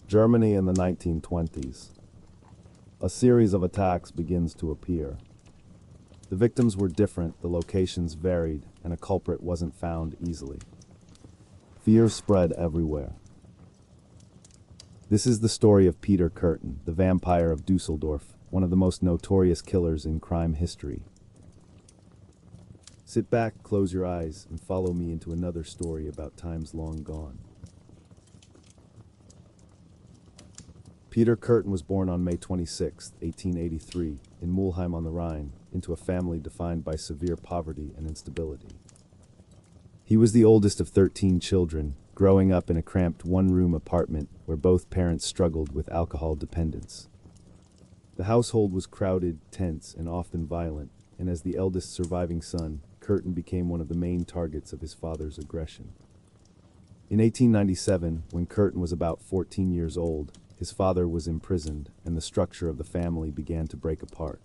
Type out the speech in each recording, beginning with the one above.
Germany in the 1920s. A series of attacks begins to appear. The victims were different, the locations varied, and a culprit wasn't found easily. Fear spread everywhere. This is the story of Peter Kürten, the Vampire of Düsseldorf, one of the most notorious killers in crime history. Sit back, close your eyes, and follow me into another story about times long gone. Peter Kürten was born on May 26, 1883, in Mulheim on the Rhine, into a family defined by severe poverty and instability. He was the oldest of 13 children, growing up in a cramped one-room apartment where both parents struggled with alcohol dependence. The household was crowded, tense, and often violent, and as the eldest surviving son, Kürten became one of the main targets of his father's aggression. In 1897, when Kürten was about 14 years old, his father was imprisoned, and the structure of the family began to break apart.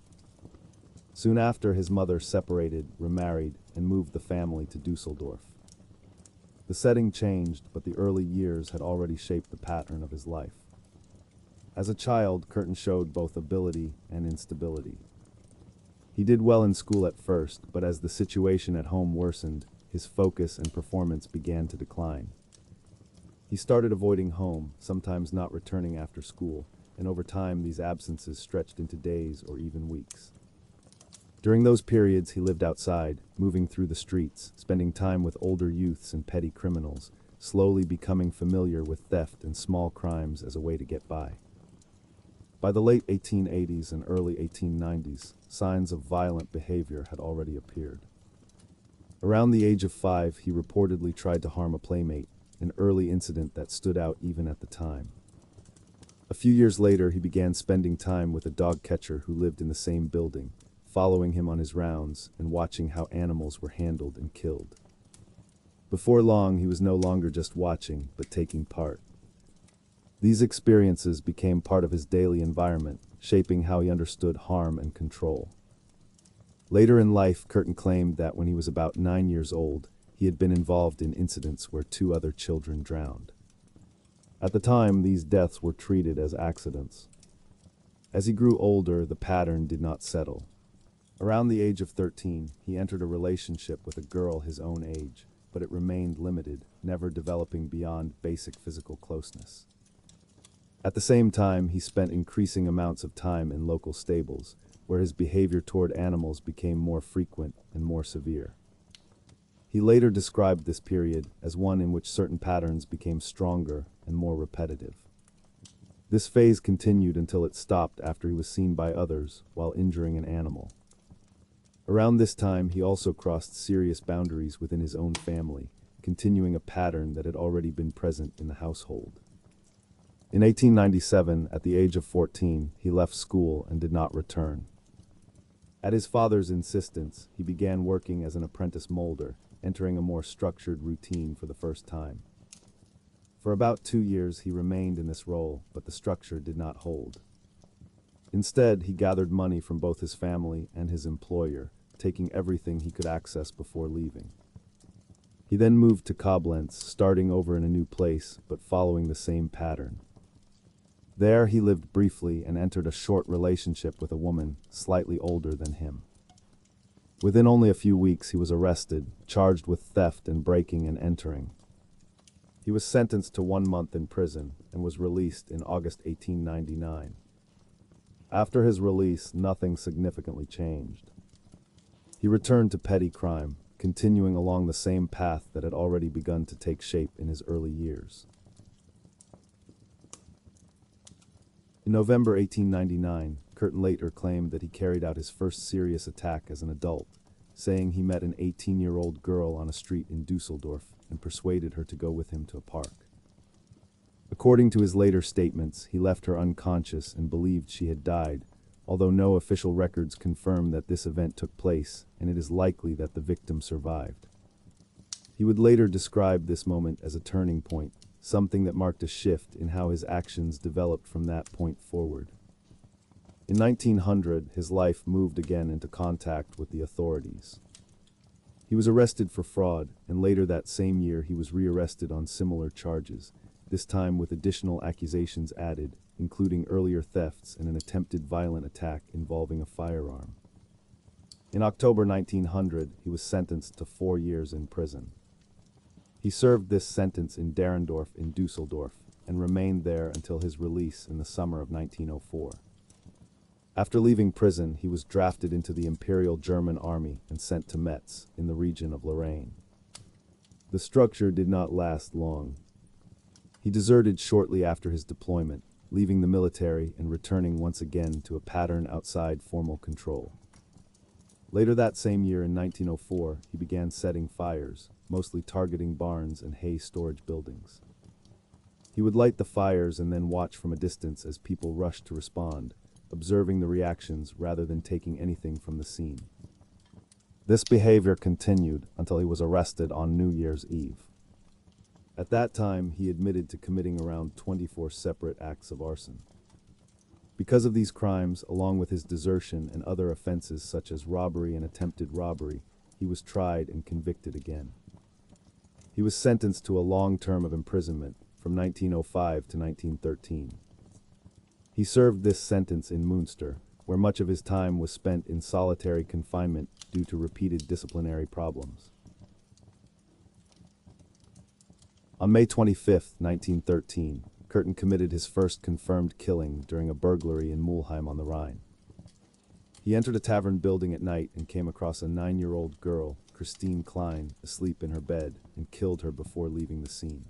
Soon after, his mother separated, remarried, and moved the family to Düsseldorf. The setting changed, but the early years had already shaped the pattern of his life. As a child, Kürten showed both ability and instability. He did well in school at first, but as the situation at home worsened, his focus and performance began to decline. He started avoiding home, sometimes not returning after school, and over time these absences stretched into days or even weeks. During those periods, he lived outside, moving through the streets, spending time with older youths and petty criminals, slowly becoming familiar with theft and small crimes as a way to get by. By the late 1880s and early 1890s, signs of violent behavior had already appeared. Around the age of 5, he reportedly tried to harm a playmate, an early incident that stood out even at the time. A few years later, he began spending time with a dog catcher who lived in the same building, following him on his rounds and watching how animals were handled and killed. Before long, he was no longer just watching, but taking part. These experiences became part of his daily environment, shaping how he understood harm and control. Later in life, Kürten claimed that when he was about 9 years old, he had been involved in incidents where 2 other children drowned. At the time, these deaths were treated as accidents. As he grew older, the pattern did not settle. Around the age of 13, he entered a relationship with a girl his own age, but it remained limited, never developing beyond basic physical closeness. At the same time, he spent increasing amounts of time in local stables, where his behavior toward animals became more frequent and more severe. He later described this period as one in which certain patterns became stronger and more repetitive. This phase continued until it stopped after he was seen by others while injuring an animal. Around this time, he also crossed serious boundaries within his own family, continuing a pattern that had already been present in the household. In 1897, at the age of 14, he left school and did not return. At his father's insistence, he began working as an apprentice molder, entering a more structured routine for the first time. For about 2 years, he remained in this role, but the structure did not hold. Instead, he gathered money from both his family and his employer, taking everything he could access before leaving. He then moved to Koblenz, starting over in a new place, but following the same pattern. There, he lived briefly and entered a short relationship with a woman slightly older than him. Within only a few weeks, he was arrested, charged with theft and breaking and entering. He was sentenced to 1 month in prison and was released in August 1899. After his release, nothing significantly changed. He returned to petty crime, continuing along the same path that had already begun to take shape in his early years. In November 1899, Kürten later claimed that he carried out his first serious attack as an adult, saying he met an 18-year-old girl on a street in Düsseldorf and persuaded her to go with him to a park. According to his later statements, he left her unconscious and believed she had died, although no official records confirm that this event took place, and it is likely that the victim survived. He would later describe this moment as a turning point, something that marked a shift in how his actions developed from that point forward. In 1900, his life moved again into contact with the authorities. He was arrested for fraud, and later that same year he was rearrested on similar charges, this time with additional accusations added, including earlier thefts and an attempted violent attack involving a firearm. In October 1900, he was sentenced to 4 years in prison. He served this sentence in Derendorf in Düsseldorf and remained there until his release in the summer of 1904. After leaving prison, he was drafted into the Imperial German Army and sent to Metz, in the region of Lorraine. The structure did not last long. He deserted shortly after his deployment, leaving the military and returning once again to a pattern outside formal control. Later that same year in 1904, he began setting fires, mostly targeting barns and hay storage buildings. He would light the fires and then watch from a distance as people rushed to respond, observing the reactions rather than taking anything from the scene. This behavior continued until he was arrested on New Year's Eve. At that time, he admitted to committing around 24 separate acts of arson. Because of these crimes, along with his desertion and other offenses such as robbery and attempted robbery, he was tried and convicted again. He was sentenced to a long term of imprisonment from 1905 to 1913. He served this sentence in Münster, where much of his time was spent in solitary confinement due to repeated disciplinary problems. On May 25, 1913, Kürten committed his first confirmed killing during a burglary in Mulheim on the Rhine. He entered a tavern building at night and came across a 9-year-old girl, Christine Klein, asleep in her bed, and killed her before leaving the scene.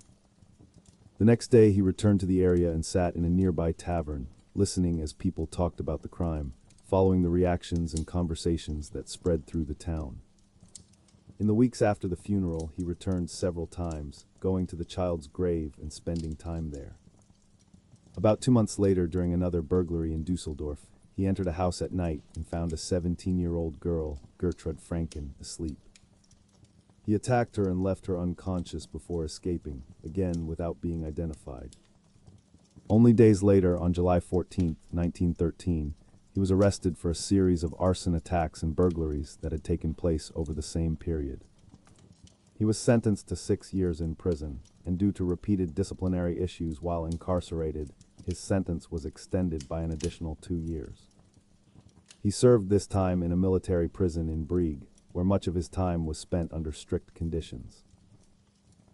The next day, he returned to the area and sat in a nearby tavern, listening as people talked about the crime, following the reactions and conversations that spread through the town. In the weeks after the funeral, he returned several times, going to the child's grave and spending time there. About 2 months later, during another burglary in Düsseldorf, he entered a house at night and found a 17-year-old girl, Gertrude Franken, asleep. He attacked her and left her unconscious before escaping, again without being identified. Only days later, on July 14, 1913, he was arrested for a series of arson attacks and burglaries that had taken place over the same period. He was sentenced to 6 years in prison, and due to repeated disciplinary issues while incarcerated, his sentence was extended by an additional 2 years. He served this time in a military prison in Brieg, where much of his time was spent under strict conditions.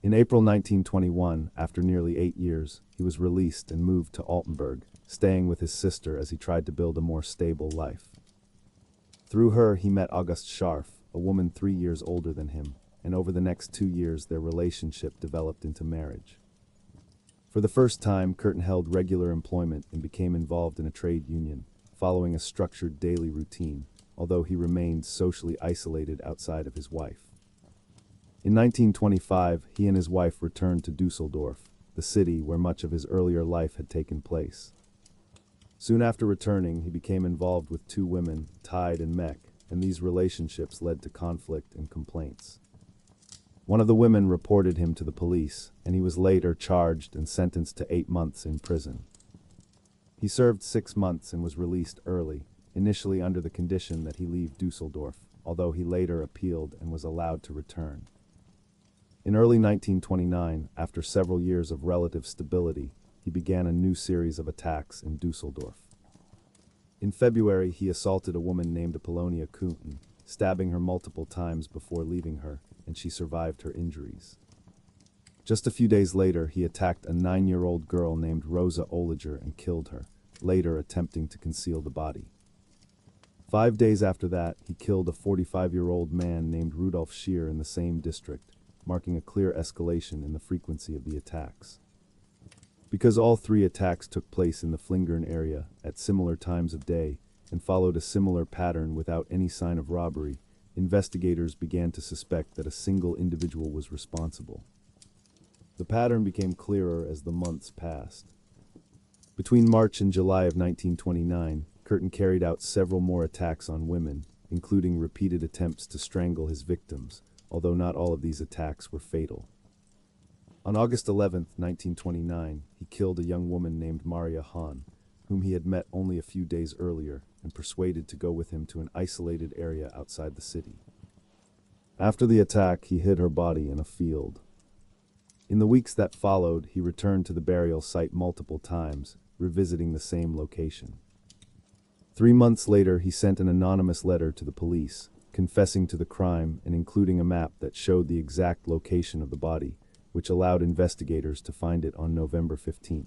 In April 1921, after nearly 8 years, he was released and moved to Altenburg, staying with his sister as he tried to build a more stable life. Through her, he met August Scharf, a woman 3 years older than him, and over the next 2 years their relationship developed into marriage. For the first time, Kürten held regular employment and became involved in a trade union, following a structured daily routine, although he remained socially isolated outside of his wife. In 1925, he and his wife returned to Düsseldorf, the city where much of his earlier life had taken place. Soon after returning, he became involved with 2 women, Tide and Meck, and these relationships led to conflict and complaints. One of the women reported him to the police, and he was later charged and sentenced to 8 months in prison. He served 6 months and was released early, initially under the condition that he leave Düsseldorf, although he later appealed and was allowed to return. In early 1929, after several years of relative stability, he began a new series of attacks in Düsseldorf. In February, he assaulted a woman named Peter Kürten, stabbing her multiple times before leaving her, and she survived her injuries. Just a few days later, he attacked a 9-year-old girl named Rosa Oliger and killed her, later attempting to conceal the body. 5 days after that, he killed a 45-year-old man named Rudolf Scheer in the same district, marking a clear escalation in the frequency of the attacks. Because all 3 attacks took place in the Flingern area at similar times of day and followed a similar pattern without any sign of robbery, investigators began to suspect that a single individual was responsible. The pattern became clearer as the months passed. Between March and July of 1929, Kürten carried out several more attacks on women, including repeated attempts to strangle his victims, although not all of these attacks were fatal. On August 11, 1929, he killed a young woman named Maria Hahn, whom he had met only a few days earlier, and persuaded to go with him to an isolated area outside the city. After the attack, he hid her body in a field. In the weeks that followed, he returned to the burial site multiple times, revisiting the same location. 3 months later, he sent an anonymous letter to the police, confessing to the crime and including a map that showed the exact location of the body, which allowed investigators to find it on November 15th.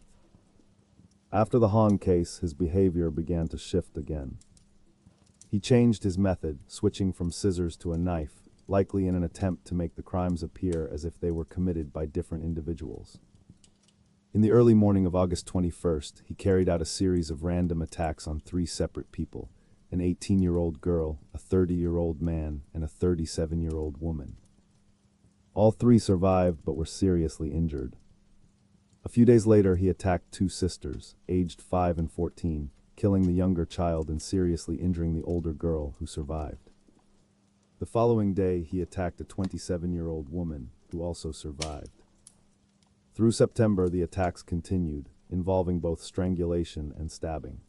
After the Hahn case, his behavior began to shift again. He changed his method, switching from scissors to a knife, likely in an attempt to make the crimes appear as if they were committed by different individuals. In the early morning of August 21st, he carried out a series of random attacks on 3 separate people: an 18-year-old girl, a 30-year-old man, and a 37-year-old woman. All 3 survived but were seriously injured. A few days later, he attacked 2 sisters, aged 5 and 14, killing the younger child and seriously injuring the older girl, who survived. The following day, he attacked a 27-year-old woman, who also survived. Through September, the attacks continued, involving both strangulation and stabbing.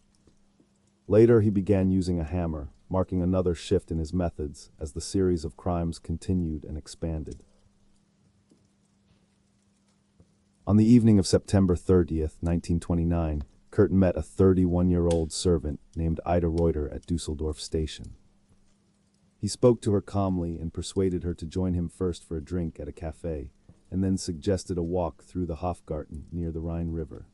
Later, he began using a hammer, marking another shift in his methods as the series of crimes continued and expanded. On the evening of September 30th, 1929, Kürten met a 31-year-old servant named Ida Reuter at Düsseldorf station. He spoke to her calmly and persuaded her to join him first for a drink at a cafe, and then suggested a walk through the Hofgarten near the Rhine River.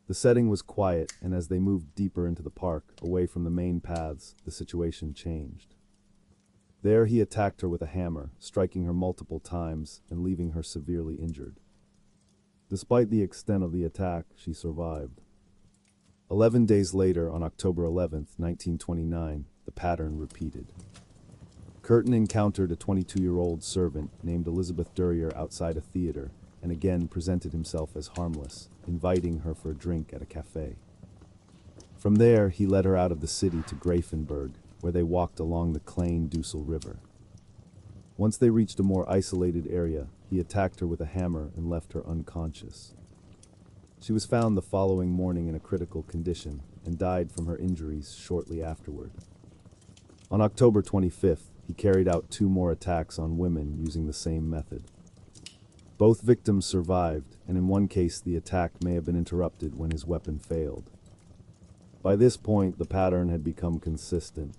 The setting was quiet, and as they moved deeper into the park, away from the main paths, the situation changed. There he attacked her with a hammer, striking her multiple times and leaving her severely injured. Despite the extent of the attack, she survived. 11 days later, on October 11th, 1929, the pattern repeated. Kürten encountered a 22-year-old servant named Elizabeth Durier outside a theater and again presented himself as harmless, inviting her for a drink at a cafe. From there, he led her out of the city to Grafenberg, where they walked along the Klein-Düssel River. Once they reached a more isolated area, he attacked her with a hammer and left her unconscious. She was found the following morning in a critical condition and died from her injuries shortly afterward. On October 25th, he carried out 2 more attacks on women using the same method. Both victims survived, and in one case the attack may have been interrupted when his weapon failed. By this point, the pattern had become consistent.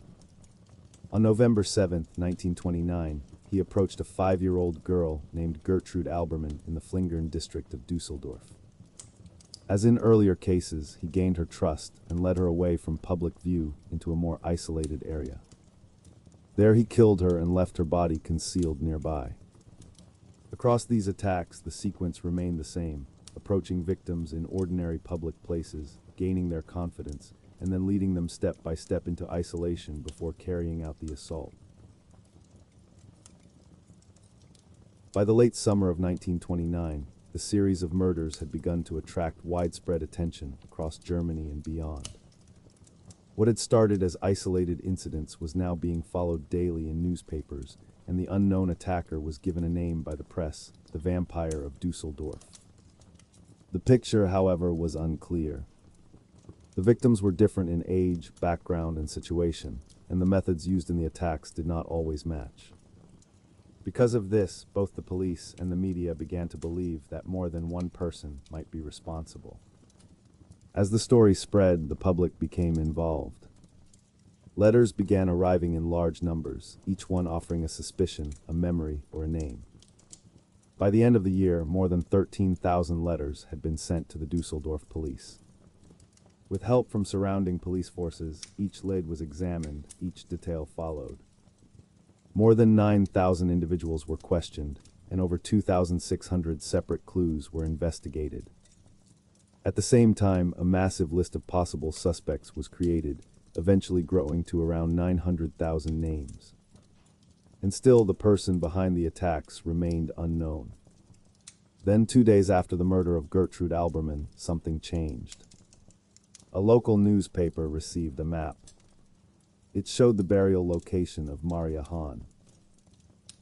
On November 7th, 1929, he approached a 5-year-old girl named Gertrude Albermann in the Flingern district of Düsseldorf. As in earlier cases, he gained her trust and led her away from public view into a more isolated area. There he killed her and left her body concealed nearby. Across these attacks, the sequence remained the same, approaching victims in ordinary public places, gaining their confidence, and then leading them step by step into isolation before carrying out the assault. By the late summer of 1929, the series of murders had begun to attract widespread attention across Germany and beyond. What had started as isolated incidents was now being followed daily in newspapers, and the unknown attacker was given a name by the press, the Vampire of Düsseldorf. The picture, however, was unclear. The victims were different in age, background, and situation, and the methods used in the attacks did not always match. Because of this, both the police and the media began to believe that more than one person might be responsible. As the story spread, the public became involved. Letters began arriving in large numbers, each one offering a suspicion, a memory, or a name. By the end of the year, more than 13,000 letters had been sent to the Düsseldorf police. With help from surrounding police forces, each lead was examined, each detail followed. More than 9,000 individuals were questioned, and over 2,600 separate clues were investigated. At the same time, a massive list of possible suspects was created, eventually growing to around 900,000 names. And still, the person behind the attacks remained unknown. Then, 2 days after the murder of Gertrude Albermann, something changed. A local newspaper received a map. It showed the burial location of Maria Hahn.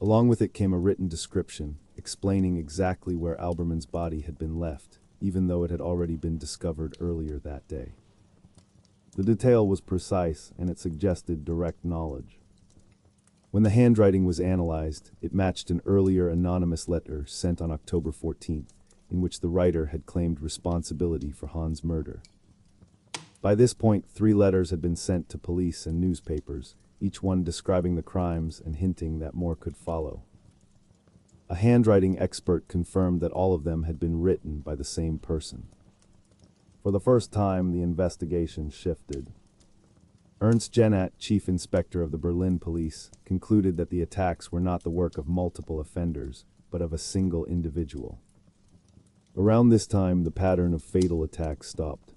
Along with it came a written description explaining exactly where Albermann's body had been left, even though it had already been discovered earlier that day. The detail was precise, and it suggested direct knowledge. When the handwriting was analyzed, it matched an earlier anonymous letter sent on October 14th, in which the writer had claimed responsibility for Hans' murder. By this point, 3 letters had been sent to police and newspapers, each one describing the crimes and hinting that more could follow. A handwriting expert confirmed that all of them had been written by the same person. For the first time, the investigation shifted. Ernst Jennat, chief inspector of the Berlin police, concluded that the attacks were not the work of multiple offenders, but of a single individual. Around this time, the pattern of fatal attacks stopped.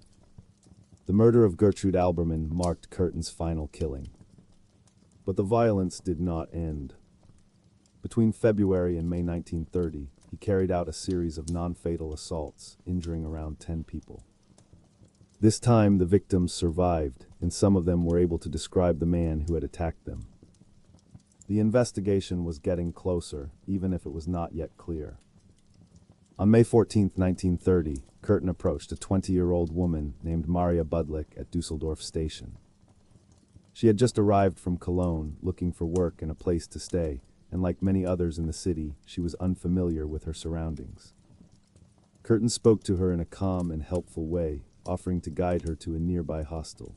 The murder of Gertrude Albermann marked Kürten's final killing. But the violence did not end. Between February and May 1930, he carried out a series of non-fatal assaults, injuring around 10 people. This time, the victims survived, and some of them were able to describe the man who had attacked them. The investigation was getting closer, even if it was not yet clear. On May 14, 1930, Kürten approached a 20-year-old woman named Maria Budlik at Düsseldorf station. She had just arrived from Cologne, looking for work and a place to stay, and like many others in the city, she was unfamiliar with her surroundings. Kürten spoke to her in a calm and helpful way, offering to guide her to a nearby hostel.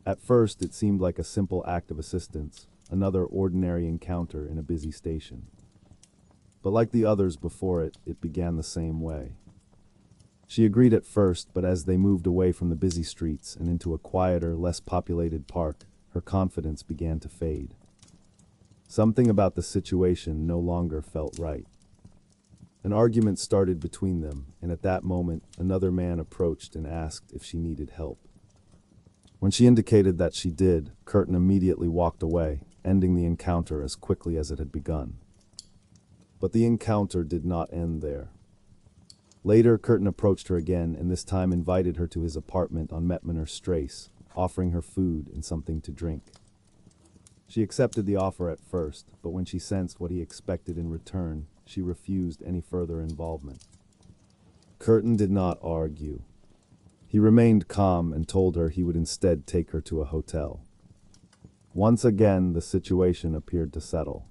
At first, it seemed like a simple act of assistance, another ordinary encounter in a busy station. But like the others before it, it began the same way. She agreed at first, but as they moved away from the busy streets and into a quieter, less populated park, her confidence began to fade. Something about the situation no longer felt right. An argument started between them, and at that moment, another man approached and asked if she needed help. When she indicated that she did, Kürten immediately walked away, ending the encounter as quickly as it had begun. But the encounter did not end there. Later, Kürten approached her again, and this time invited her to his apartment on Mettmanner Strasse, offering her food and something to drink. She accepted the offer at first, but when she sensed what he expected in return, she refused any further involvement. Kürten did not argue. He remained calm and told her he would instead take her to a hotel. Once again, the situation appeared to settle.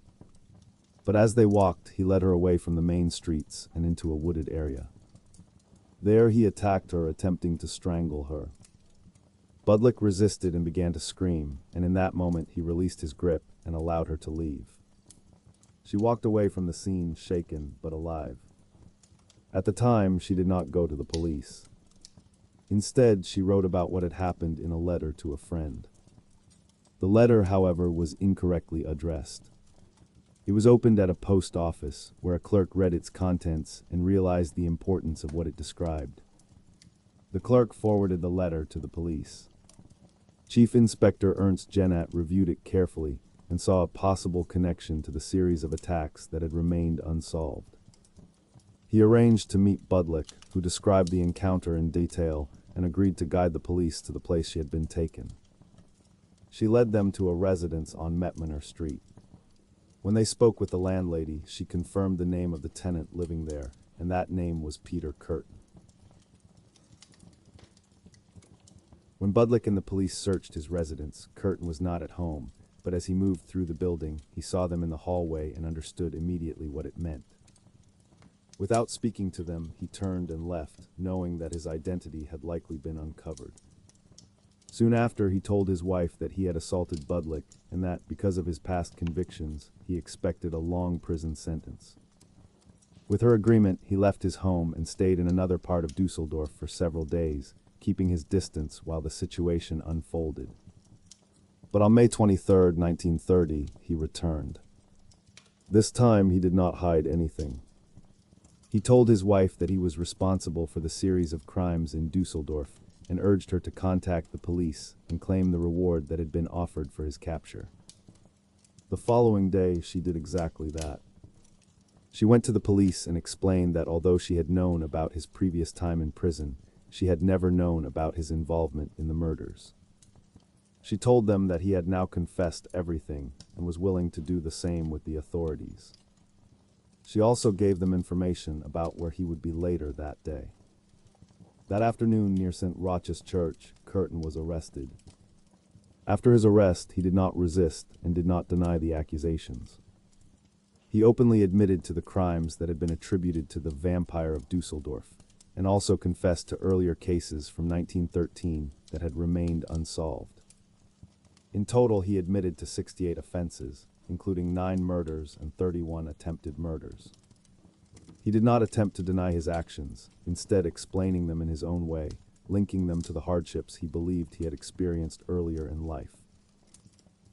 But as they walked, he led her away from the main streets and into a wooded area. There he attacked her, attempting to strangle her. Budlik resisted and began to scream, and in that moment he released his grip and allowed her to leave. She walked away from the scene, shaken but alive. At the time, she did not go to the police. Instead, she wrote about what had happened in a letter to a friend. The letter, however, was incorrectly addressed. It was opened at a post office, where a clerk read its contents and realized the importance of what it described. The clerk forwarded the letter to the police. Chief Inspector Ernst Jennat reviewed it carefully and saw a possible connection to the series of attacks that had remained unsolved. He arranged to meet Budlik, who described the encounter in detail and agreed to guide the police to the place she had been taken. She led them to a residence on Mettmanner Street. When they spoke with the landlady, she confirmed the name of the tenant living there, and that name was Peter Kürten. When Budlik and the police searched his residence, Kürten was not at home, but as he moved through the building, he saw them in the hallway and understood immediately what it meant. Without speaking to them, he turned and left, knowing that his identity had likely been uncovered. Soon after, he told his wife that he had assaulted Budlik and that, because of his past convictions, he expected a long prison sentence. With her agreement, he left his home and stayed in another part of Düsseldorf for several days, keeping his distance while the situation unfolded. But on May 23, 1930, he returned. This time, he did not hide anything. He told his wife that he was responsible for the series of crimes in Düsseldorf and urged her to contact the police and claim the reward that had been offered for his capture. The following day, she did exactly that. She went to the police and explained that although she had known about his previous time in prison, she had never known about his involvement in the murders. She told them that he had now confessed everything and was willing to do the same with the authorities. She also gave them information about where he would be later that day. That afternoon near St. Roch's Church, Kürten was arrested. After his arrest, he did not resist and did not deny the accusations. He openly admitted to the crimes that had been attributed to the Vampire of Düsseldorf, and also confessed to earlier cases from 1913 that had remained unsolved. In total, he admitted to 68 offenses, including 9 murders and 31 attempted murders. He did not attempt to deny his actions, instead explaining them in his own way, linking them to the hardships he believed he had experienced earlier in life.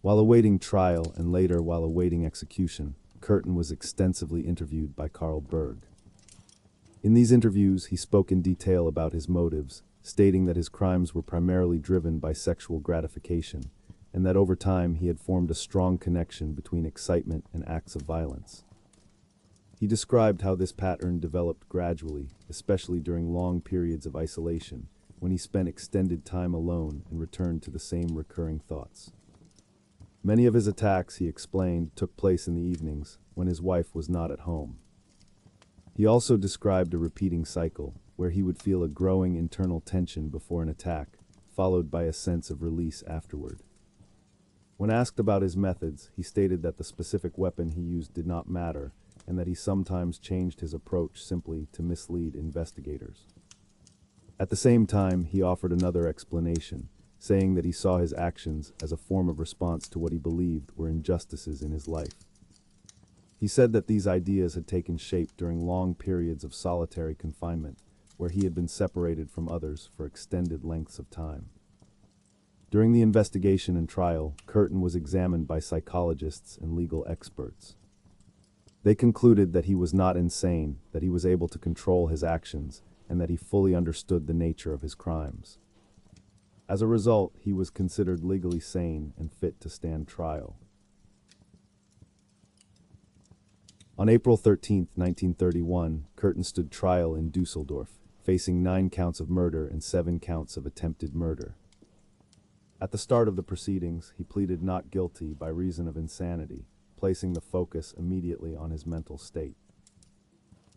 While awaiting trial and later while awaiting execution, Kürten was extensively interviewed by Carl Berg. In these interviews, he spoke in detail about his motives, stating that his crimes were primarily driven by sexual gratification, and that over time he had formed a strong connection between excitement and acts of violence. He described how this pattern developed gradually, especially during long periods of isolation, when he spent extended time alone and returned to the same recurring thoughts. Many of his attacks, he explained, took place in the evenings, when his wife was not at home. He also described a repeating cycle, where he would feel a growing internal tension before an attack, followed by a sense of release afterward. When asked about his methods, he stated that the specific weapon he used did not matter, and that he sometimes changed his approach simply to mislead investigators. At the same time, he offered another explanation, saying that he saw his actions as a form of response to what he believed were injustices in his life. He said that these ideas had taken shape during long periods of solitary confinement, where he had been separated from others for extended lengths of time. During the investigation and trial, Kürten was examined by psychologists and legal experts. They concluded that he was not insane, that he was able to control his actions, and that he fully understood the nature of his crimes. As a result, he was considered legally sane and fit to stand trial. On April 13, 1931, Kürten stood trial in Düsseldorf, facing 9 counts of murder and 7 counts of attempted murder. At the start of the proceedings, he pleaded not guilty by reason of insanity, placing the focus immediately on his mental state.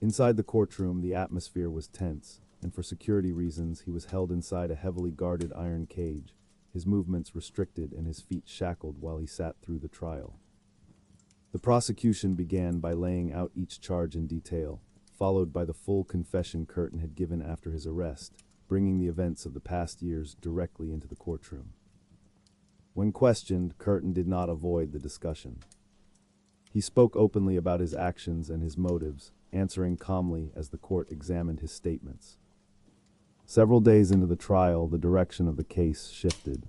Inside the courtroom, the atmosphere was tense, and for security reasons, he was held inside a heavily guarded iron cage, his movements restricted and his feet shackled while he sat through the trial. The prosecution began by laying out each charge in detail, followed by the full confession Kürten had given after his arrest, bringing the events of the past years directly into the courtroom. When questioned, Kürten did not avoid the discussion. He spoke openly about his actions and his motives, answering calmly as the court examined his statements. Several days into the trial, the direction of the case shifted.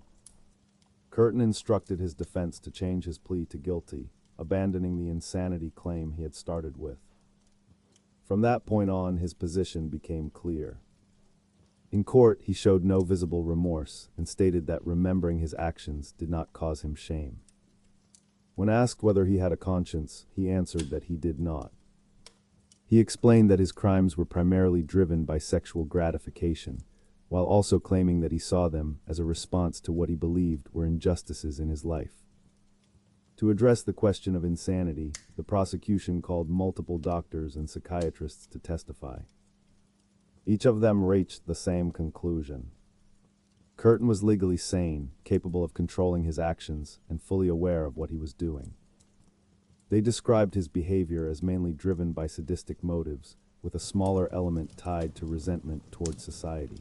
Kürten instructed his defense to change his plea to guilty, abandoning the insanity claim he had started with. From that point on, his position became clear. In court, he showed no visible remorse and stated that remembering his actions did not cause him shame. When asked whether he had a conscience, he answered that he did not. He explained that his crimes were primarily driven by sexual gratification, while also claiming that he saw them as a response to what he believed were injustices in his life. To address the question of insanity, the prosecution called multiple doctors and psychiatrists to testify. Each of them reached the same conclusion. Kürten was legally sane, capable of controlling his actions, and fully aware of what he was doing. They described his behavior as mainly driven by sadistic motives, with a smaller element tied to resentment toward society.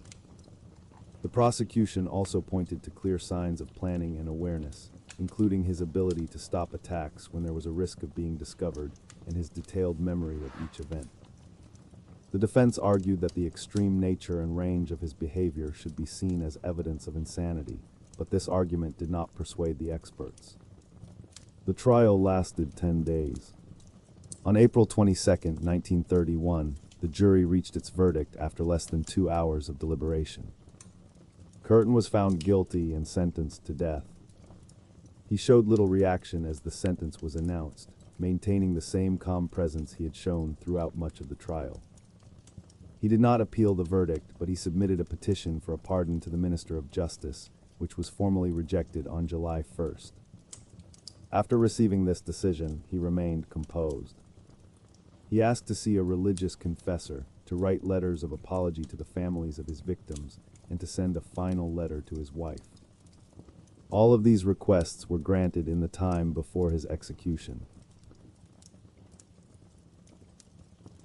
The prosecution also pointed to clear signs of planning and awareness, including his ability to stop attacks when there was a risk of being discovered, and his detailed memory of each event. The defense argued that the extreme nature and range of his behavior should be seen as evidence of insanity, but this argument did not persuade the experts. The trial lasted 10 days. On April 22, 1931, the jury reached its verdict after less than 2 hours of deliberation. Kürten was found guilty and sentenced to death. He showed little reaction as the sentence was announced, maintaining the same calm presence he had shown throughout much of the trial. He did not appeal the verdict, but he submitted a petition for a pardon to the Minister of Justice, which was formally rejected on July 1st. After receiving this decision, he remained composed. He asked to see a religious confessor, to write letters of apology to the families of his victims, and to send a final letter to his wife. All of these requests were granted in the time before his execution.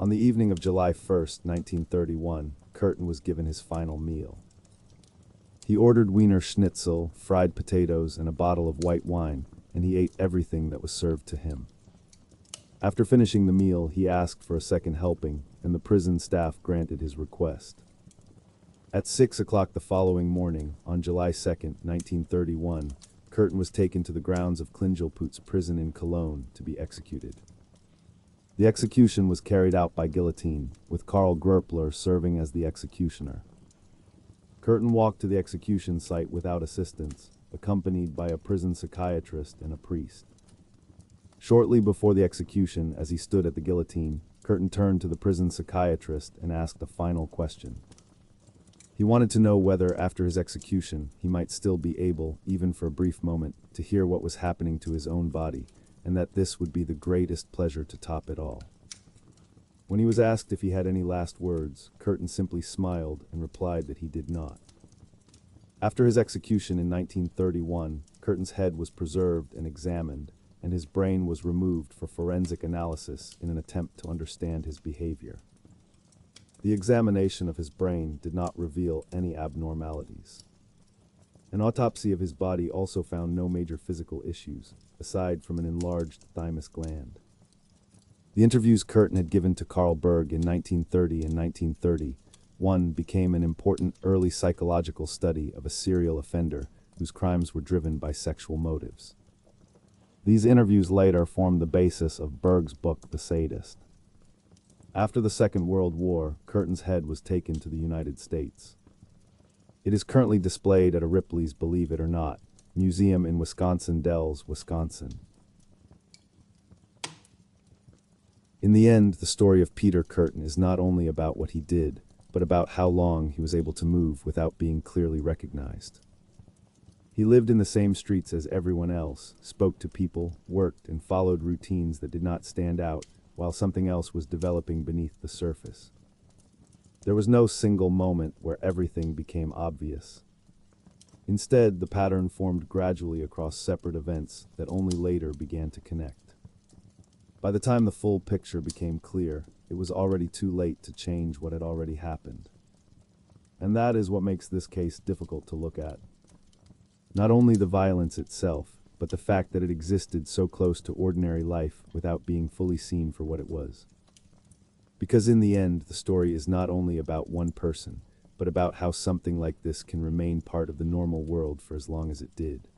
On the evening of July 1st, 1931, Kürten was given his final meal. He ordered Wiener Schnitzel, fried potatoes, and a bottle of white wine, and he ate everything that was served to him. After finishing the meal, he asked for a second helping, and the prison staff granted his request. At 6 o'clock the following morning, on July 2nd, 1931, Kürten was taken to the grounds of Klingelputz prison in Cologne to be executed. The execution was carried out by guillotine, with Karl Gröppler serving as the executioner. Kürten walked to the execution site without assistance, accompanied by a prison psychiatrist and a priest. Shortly before the execution, as he stood at the guillotine, Kürten turned to the prison psychiatrist and asked a final question. He wanted to know whether, after his execution, he might still be able, even for a brief moment, to hear what was happening to his own body, and that this would be the greatest pleasure to top it all. When he was asked if he had any last words, Kürten simply smiled and replied that he did not. After his execution in 1931, Kürten's head was preserved and examined, and his brain was removed for forensic analysis in an attempt to understand his behavior. The examination of his brain did not reveal any abnormalities. An autopsy of his body also found no major physical issues, aside from an enlarged thymus gland. The interviews Kürten had given to Carl Berg in 1930 and 1931 became an important early psychological study of a serial offender whose crimes were driven by sexual motives. These interviews later formed the basis of Berg's book, The Sadist. After the Second World War, Kürten's head was taken to the United States. It is currently displayed at a Ripley's Believe It or Not museum in Wisconsin Dells, Wisconsin. In the end, the story of Peter Kürten is not only about what he did, but about how long he was able to move without being clearly recognized. He lived in the same streets as everyone else, spoke to people, worked, and followed routines that did not stand out, while something else was developing beneath the surface. There was no single moment where everything became obvious. Instead, the pattern formed gradually across separate events that only later began to connect. By the time the full picture became clear, it was already too late to change what had already happened. And that is what makes this case difficult to look at. Not only the violence itself, but the fact that it existed so close to ordinary life without being fully seen for what it was. Because in the end, the story is not only about one person, but about how something like this can remain part of the normal world for as long as it did.